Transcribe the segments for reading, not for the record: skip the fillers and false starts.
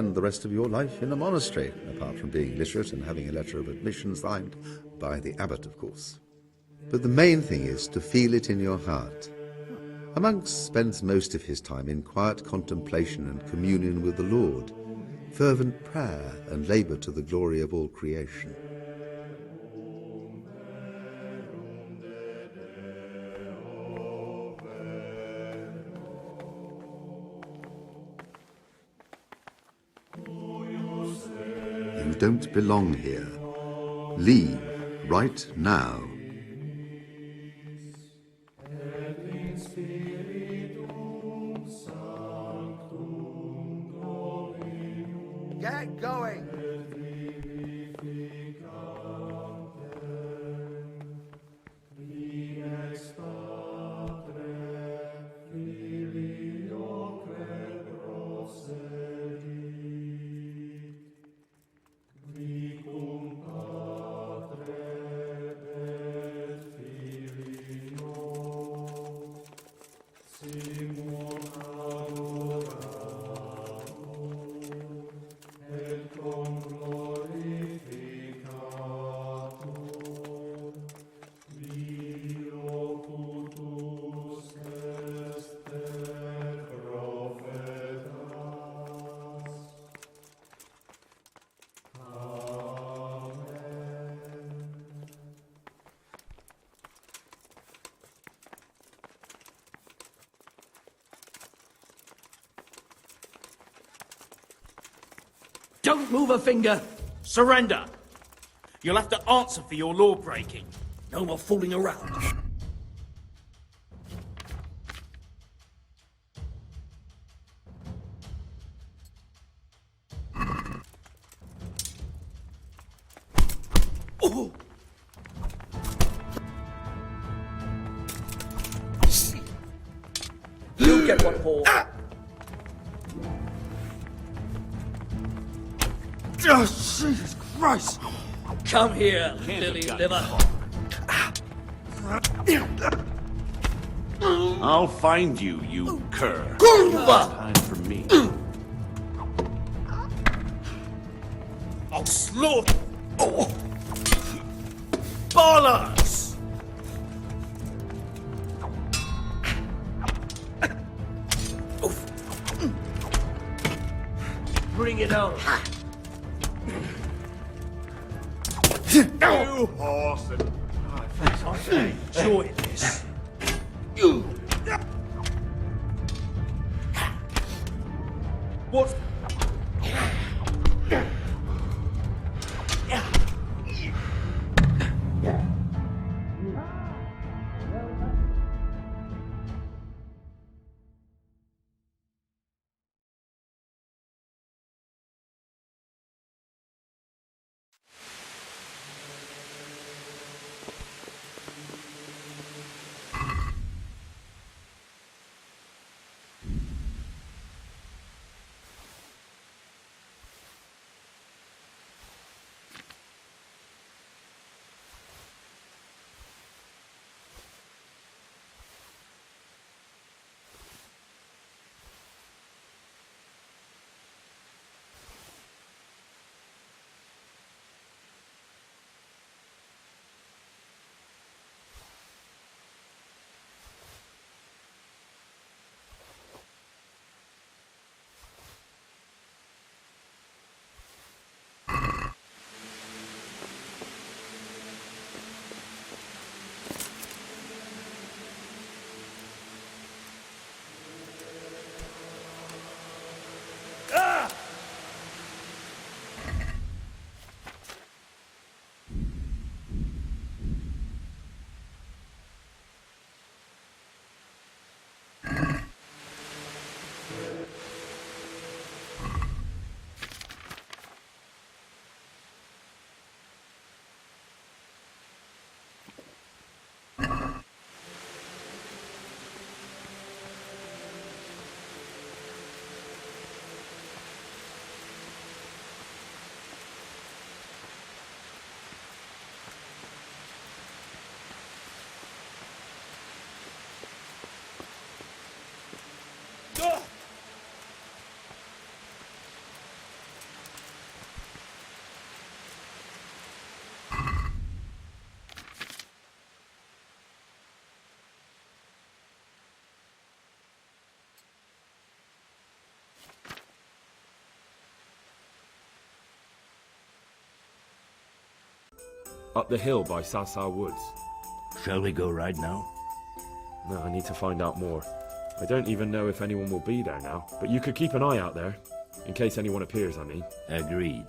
spend the rest of your life in a monastery, apart from being literate and having a letter of admission signed by the abbot, of course. But the main thing is to feel it in your heart. A monk spends most of his time in quiet contemplation and communion with the Lord, fervent prayer and labour to the glory of all creation. You don't belong here. Leave right now. Get going! Don't move a finger! Surrender! You'll have to answer for your law breaking. No more fooling around. Oh! You get one for... Oh, Jesus Christ! Come here, lily liver. I'll find you, you cur. Kurva! Time for me. I'll slaughter. Oh. Bollocks! Bring it on. You horse and... I enjoy this. What? Up the hill by Sasa Woods. Shall we go right now? No, I need to find out more. I don't even know if anyone will be there now, but you could keep an eye out there. In case anyone appears, I mean. Agreed.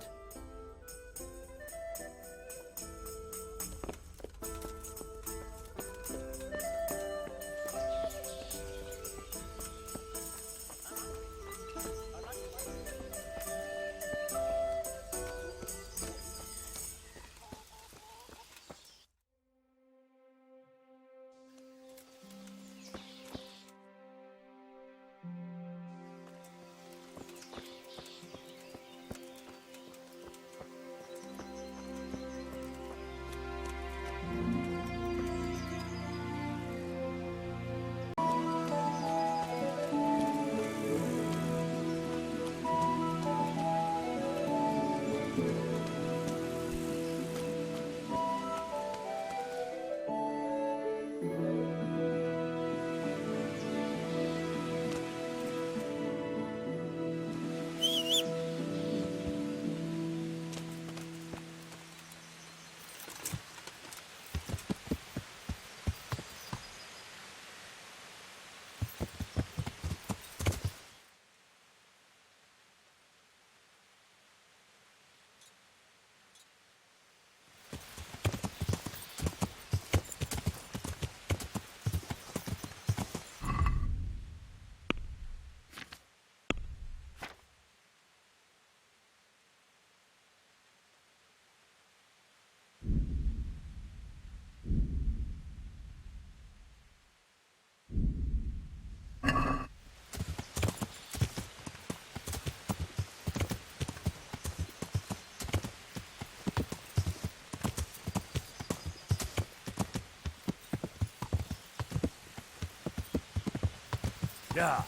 Yeah.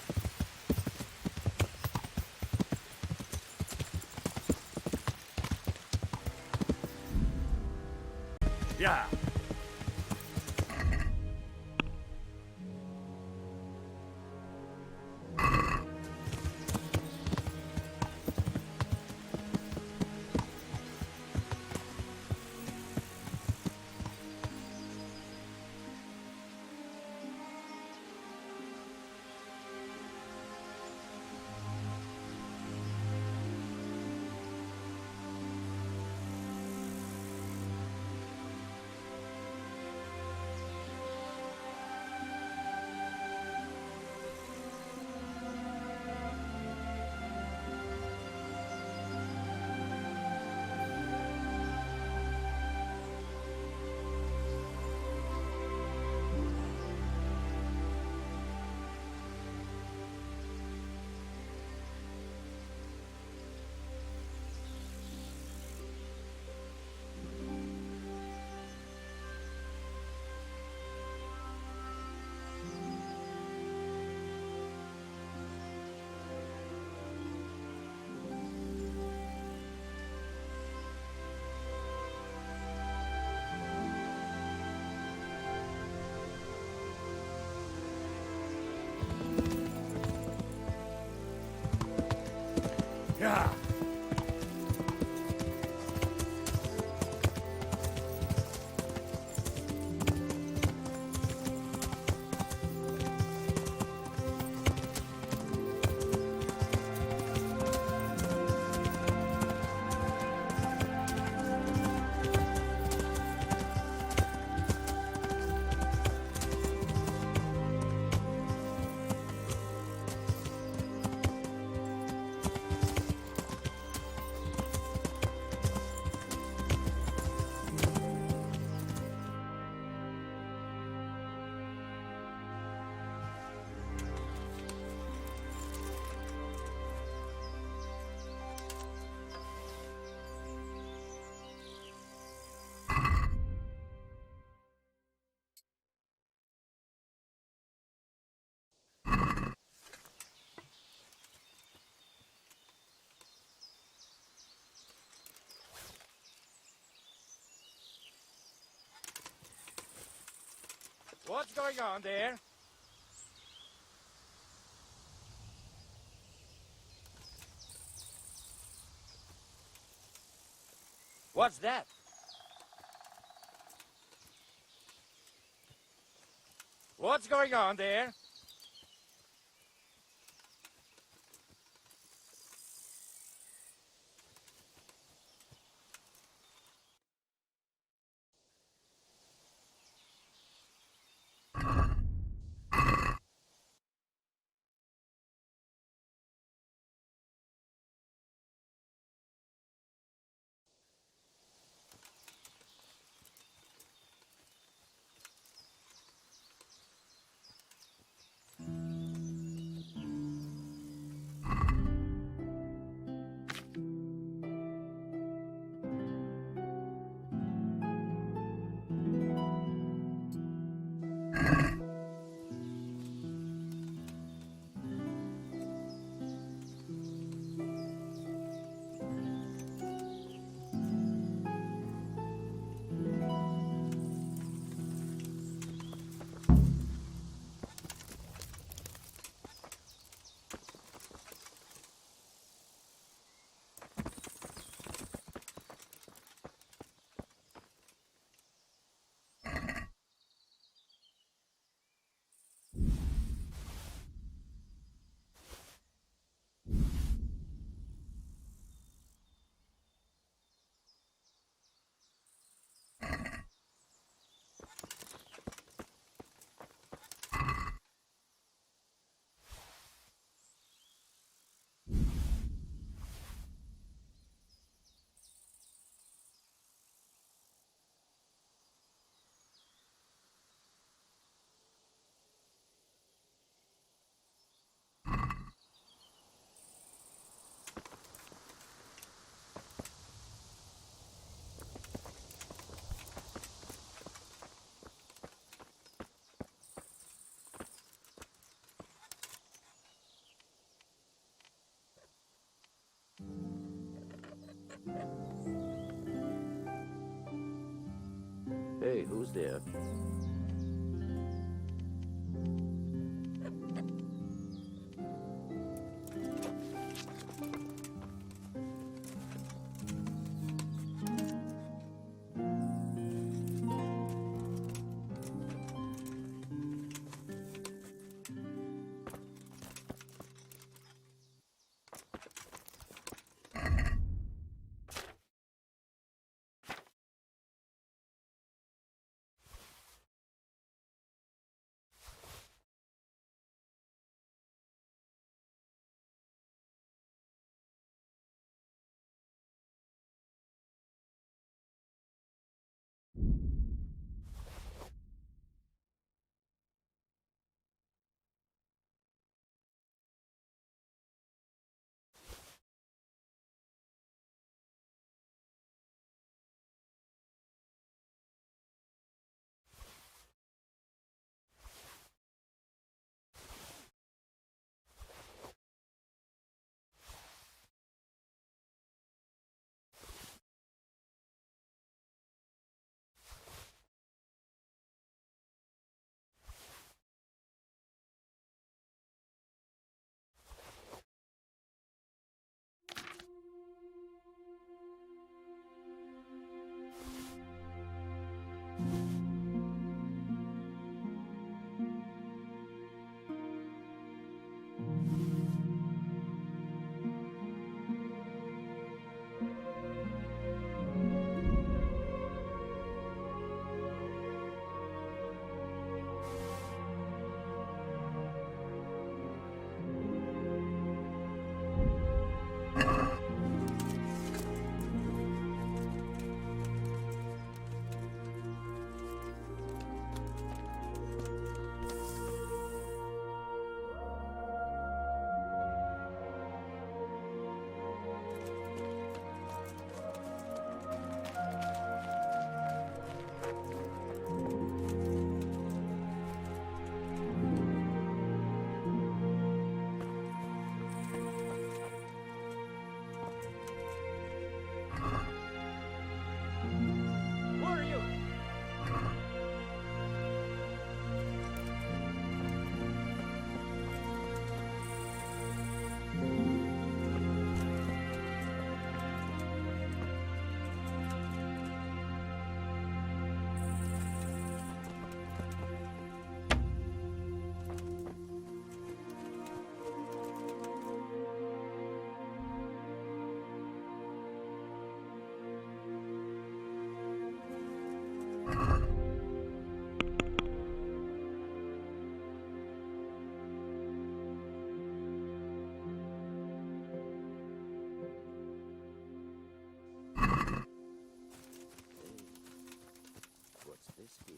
Yeah. Yeah. What's going on there? What's that? What's going on there? Hey, who's there? What's this here?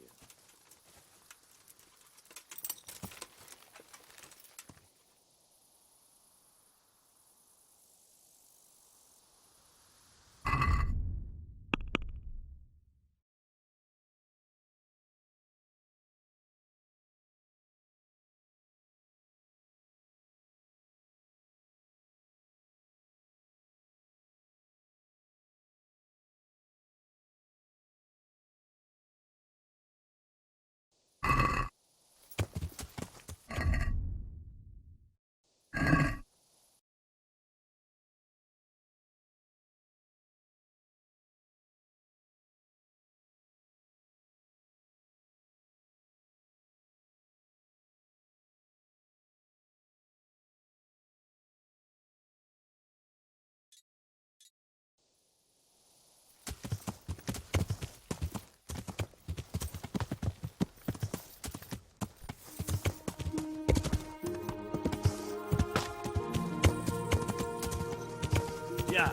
Yeah.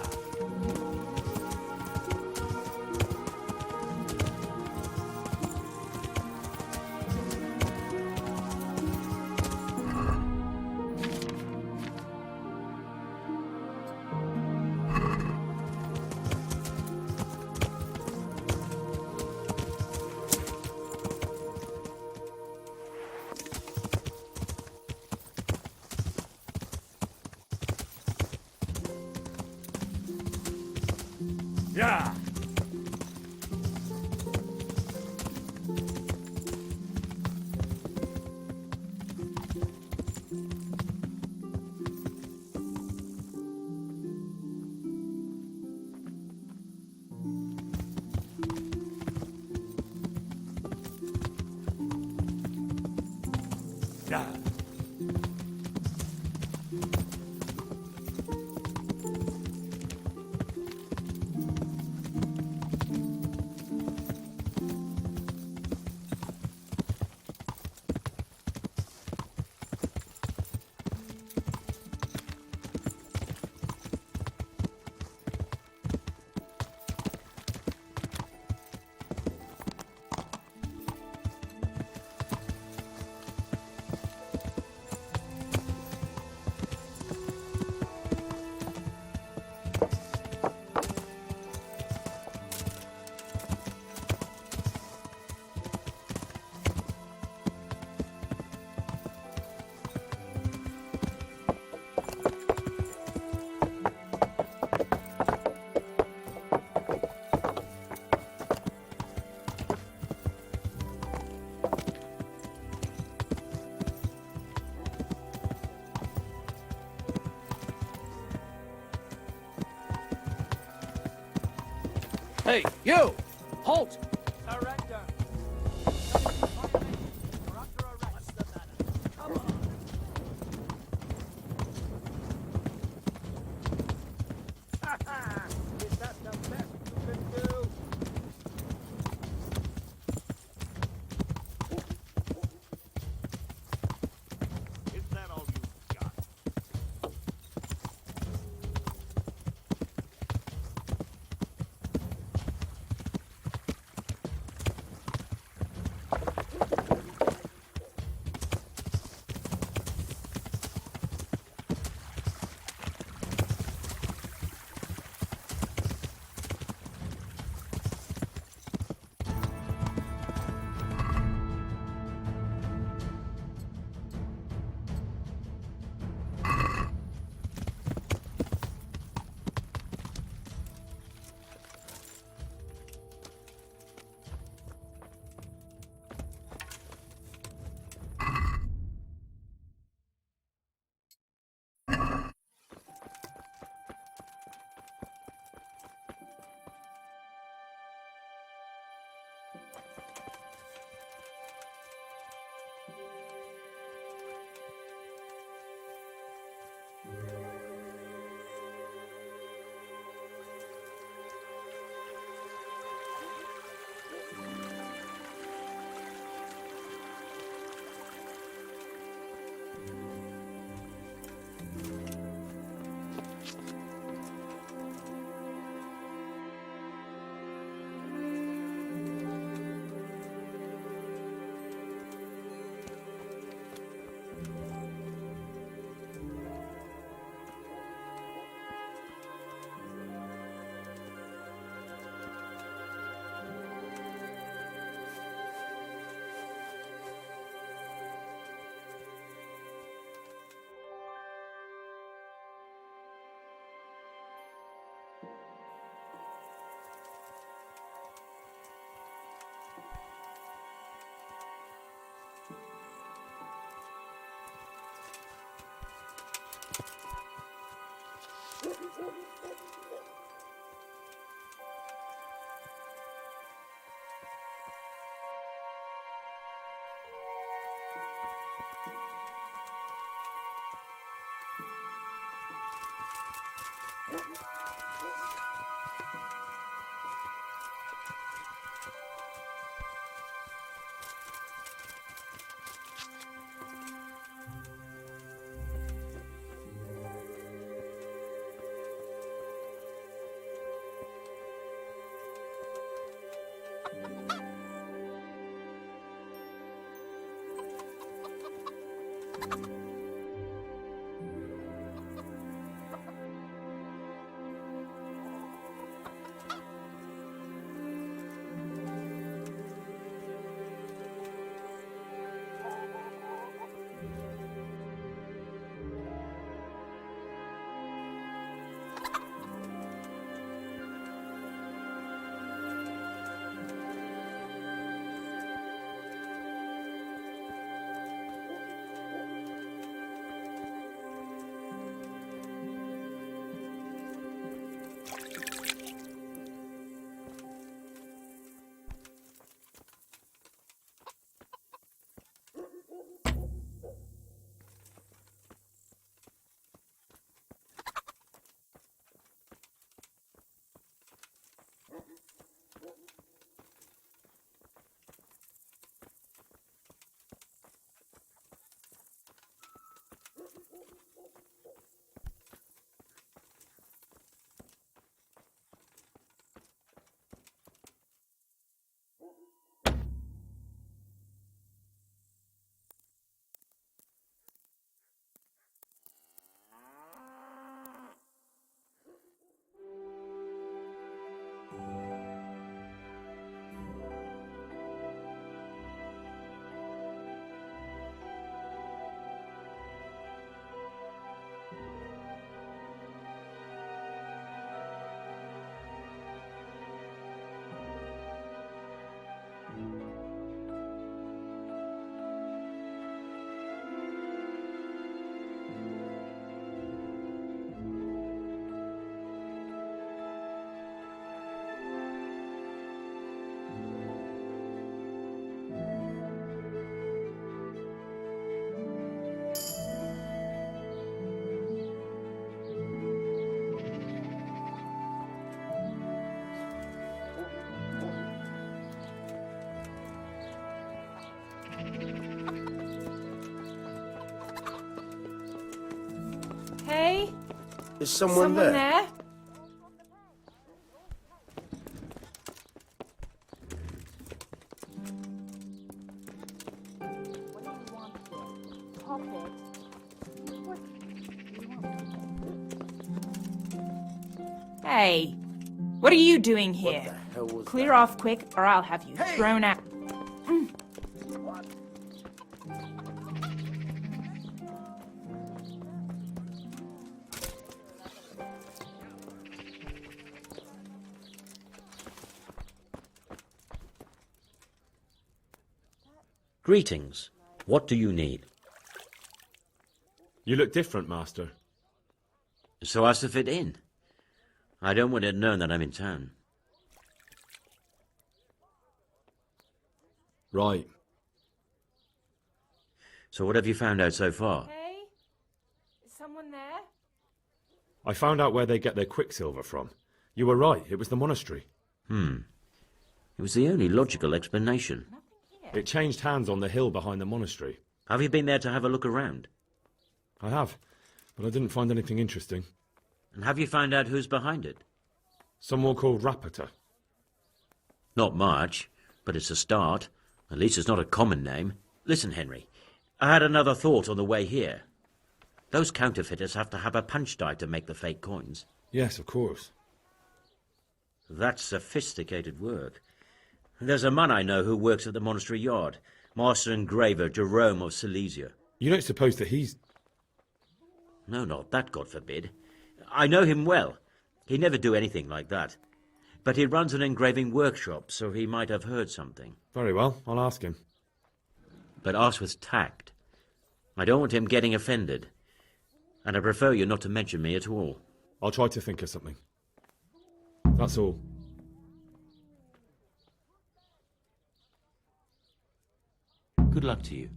Yeah. Yeah. Hey, you! Halt! Surrender. You're under arrest. What's the matter? Come on. Is that the best you can do? Is that all you've got? Hey? Is someone there? there? Hey, what are you doing here? What the hell was Clear that? off quick, or I'll have you thrown out. Greetings. What do you need? You look different, Master. So as to fit in. I don't want it known that I'm in town. Right. So what have you found out so far? Hey? Is someone there? I found out where they get their quicksilver from. You were right, it was the monastery. It was the only logical explanation. It changed hands on the hill behind the monastery. Have you been there to have a look around? I have, but I didn't find anything interesting. And have you found out who's behind it? Someone called Rapita. Not much, but it's a start. At least it's not a common name. Listen, Henry, I had another thought on the way here. Those counterfeiters have to have a punch die to make the fake coins. Yes, of course. That's sophisticated work. There's a man I know who works at the monastery yard, Master Engraver Jerome of Silesia. You don't suppose that he's... No, not that, God forbid. I know him well. He'd never do anything like that. But he runs an engraving workshop, so he might have heard something. Very well, I'll ask him. But ask with tact. I don't want him getting offended. And I prefer you not to mention me at all. I'll try to think of something. That's all. Good luck to you.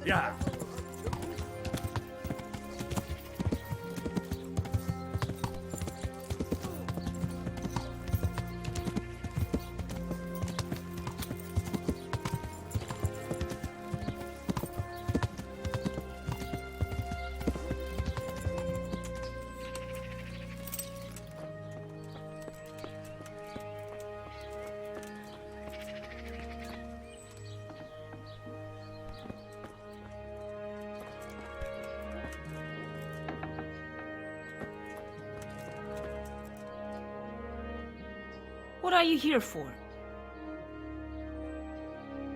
Yeah. What are you here for?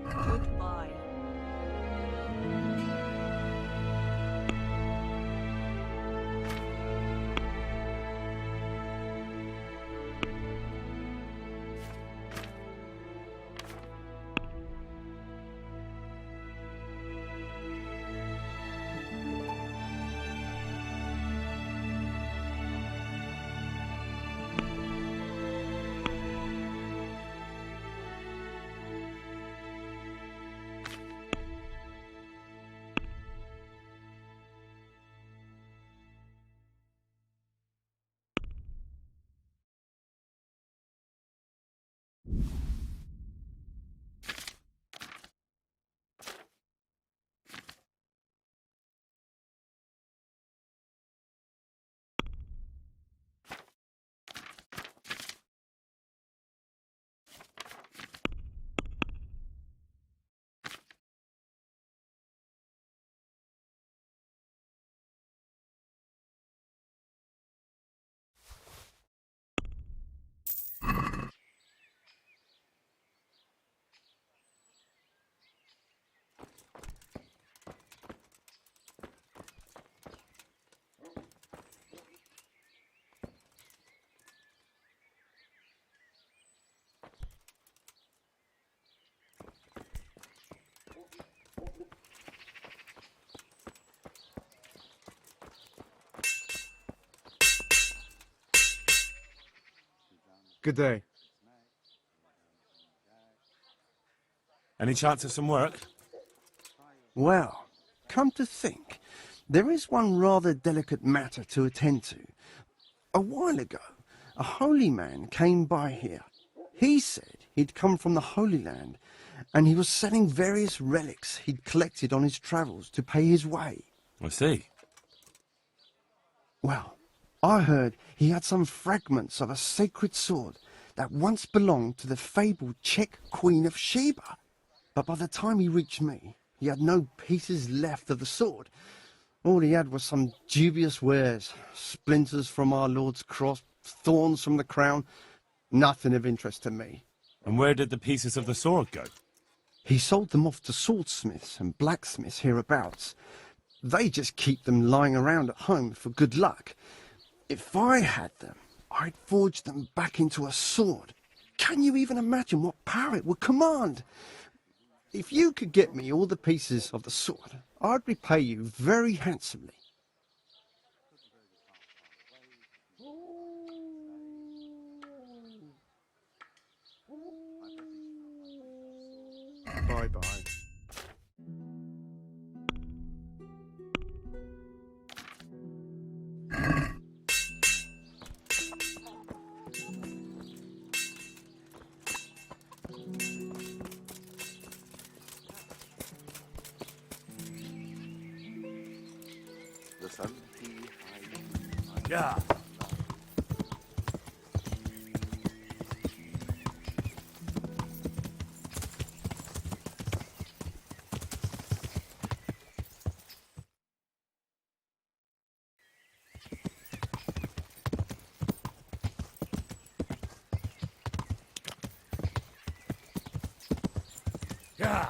Goodbye. Good day. Any chance of some work? Well, come to think, there is one rather delicate matter to attend to. A while ago, a holy man came by here. He said he'd come from the Holy Land, and he was selling various relics he'd collected on his travels to pay his way. I see. Well, I heard he had some fragments of a sacred sword that once belonged to the fabled Czech Queen of Sheba. But by the time he reached me, he had no pieces left of the sword. All he had was some dubious wares, splinters from our Lord's cross, thorns from the crown, nothing of interest to me. And where did the pieces of the sword go? He sold them off to swordsmiths and blacksmiths hereabouts. They just keep them lying around at home for good luck. If I had them, I'd forge them back into a sword. Can you even imagine what power it would command? If you could get me all the pieces of the sword, I'd repay you very handsomely. Bye-bye. the sun. Yeah. Yeah.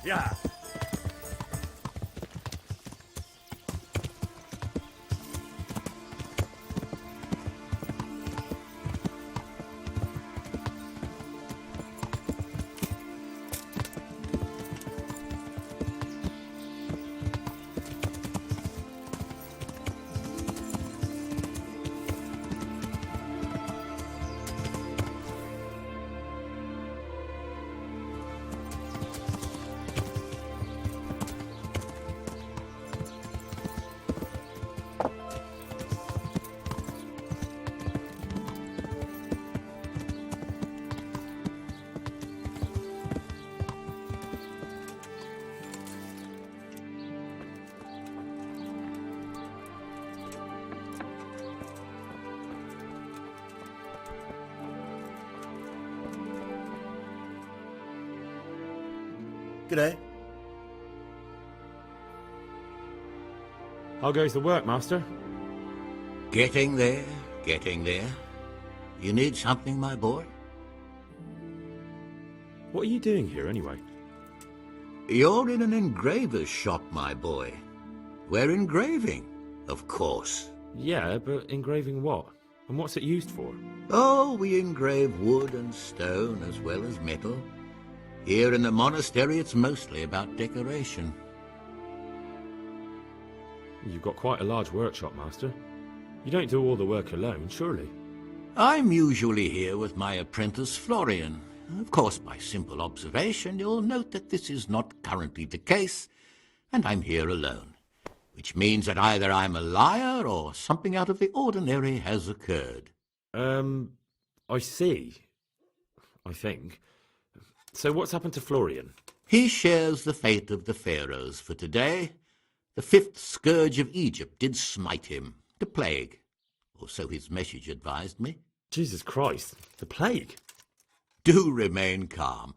Yeah. G'day. How goes the work, Master? Getting there, getting there. You need something, my boy? What are you doing here, anyway? You're in an engraver's shop, my boy. We're engraving, of course. Yeah, but engraving what? And what's it used for? Oh, we engrave wood and stone as well as metal. Here in the monastery, it's mostly about decoration. You've got quite a large workshop, Master. You don't do all the work alone, surely? I'm usually here with my apprentice, Florian. Of course, by simple observation, you'll note that this is not currently the case, and I'm here alone, which means that either I'm a liar or something out of the ordinary has occurred. I see. I think. So what's happened to Florian? He shares the fate of the pharaohs for today. The fifth scourge of Egypt did smite him, the plague, or so his message advised me. Jesus Christ, the plague? Do remain calm.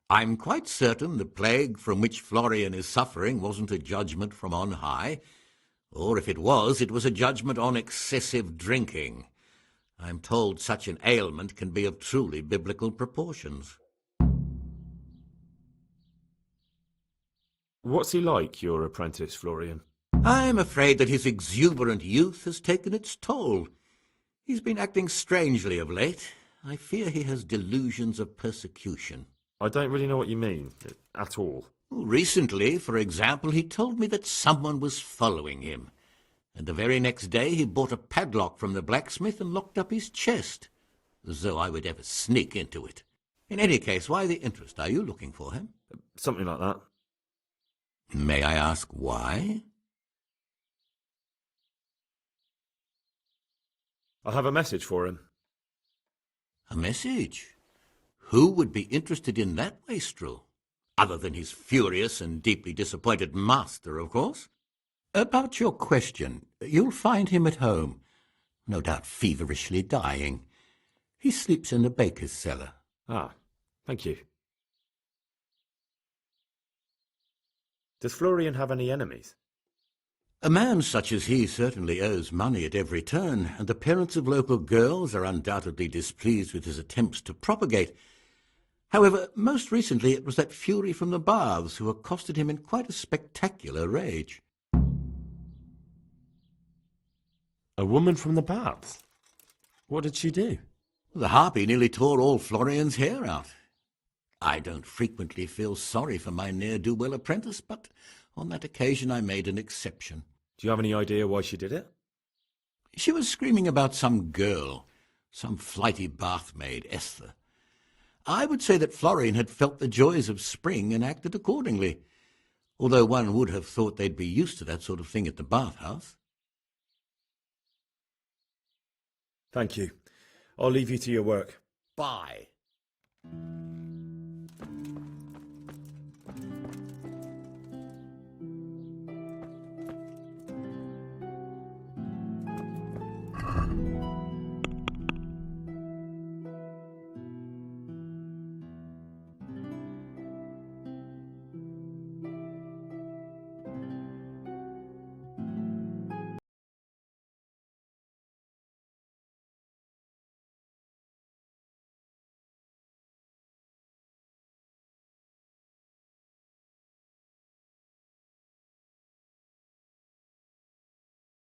I'm quite certain the plague from which Florian is suffering wasn't a judgment from on high, or if it was a judgment on excessive drinking. I'm told such an ailment can be of truly biblical proportions. What's he like, your apprentice, Florian? I'm afraid that his exuberant youth has taken its toll. He's been acting strangely of late. I fear he has delusions of persecution. I don't really know what you mean, at all. Recently, for example, he told me that someone was following him, and the very next day he bought a padlock from the blacksmith and locked up his chest, as though I would ever sneak into it. In any case, why the interest? Are you looking for him? Something like that. May I ask why? I have a message for him. A message? Who would be interested in that wastrel? Other than his furious and deeply disappointed master, of course. About your question, you'll find him at home, no doubt feverishly dying. He sleeps in the baker's cellar. Ah, thank you. Does Florian have any enemies? A man such as he certainly owes money at every turn, and the parents of local girls are undoubtedly displeased with his attempts to propagate. However, most recently it was that fury from the baths who accosted him in quite a spectacular rage. A woman from the baths? What did she do? The harpy nearly tore all Florian's hair out. I don't frequently feel sorry for my ne'er-do-well apprentice, but on that occasion I made an exception. Do you have any idea why she did it? She was screaming about some girl, some flighty bath-maid, Esther. I would say that Florian had felt the joys of spring and acted accordingly, although one would have thought they'd be used to that sort of thing at the bathhouse. Thank you. I'll leave you to your work. Bye.